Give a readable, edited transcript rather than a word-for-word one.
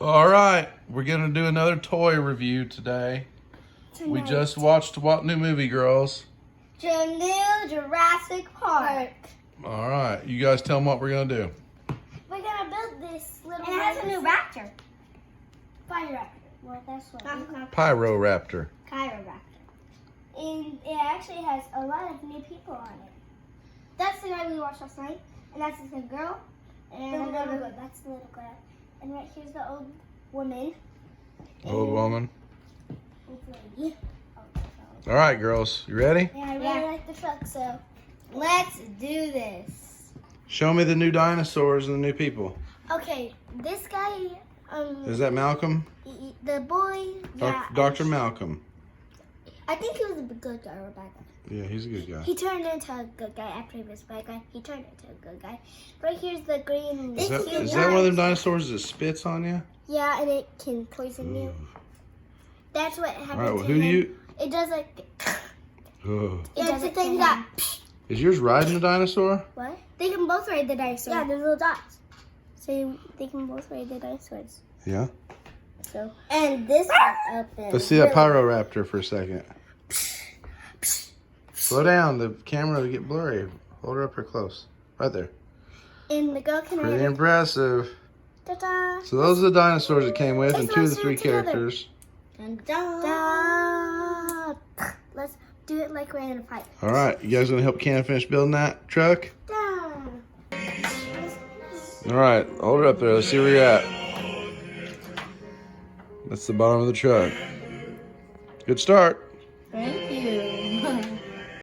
All right, we're gonna do another toy review today. We just watched what new movie, girls? The new Jurassic Park. All right, you guys tell them what we're gonna do. We're gonna build this little. And it has a new raptor. Fire raptor. Well, that's what. Pyroraptor. Chiroraptor. And it actually has a lot of new people on it. That's the guy we watched last night, and that's the girl. And that's the little girl. And right here's the old woman. Old woman. Lady. All right, girls, you ready? Yeah, I really like the truck, so let's do this. Show me the new dinosaurs and the new people. Okay, this guy. Is that Malcolm? The boy. Yeah. Dr. Malcolm. I think he was a good guy or a bad guy. Yeah, he's a good guy. He turned into a good guy after he was a bad guy. He turned into a good guy. Right here's the green. Is that one of them dinosaurs that spits on you? Yeah, and it can poison you. That's what happens. All right, well, who do you? It does like. Oh. It does the thing that. Is yours riding a dinosaur? What? They can both ride the dinosaur. Yeah, the little dots. So they can both ride the dinosaurs. Yeah. So. And this one up there. Let's see that Pyroraptor for a second. Slow down, the camera will get blurry. Hold her up here close. Right there. And the girl can ride Pretty it. impressive. Ta-da. So those are the dinosaurs that came with, and two of the three characters. Dun, dun. Dun. Let's do it like we're in a fight. All right, you guys gonna help Ken finish building that truck? Dun. All right, hold her up there. Let's see where you're at. That's the bottom of the truck. Good start. Ready?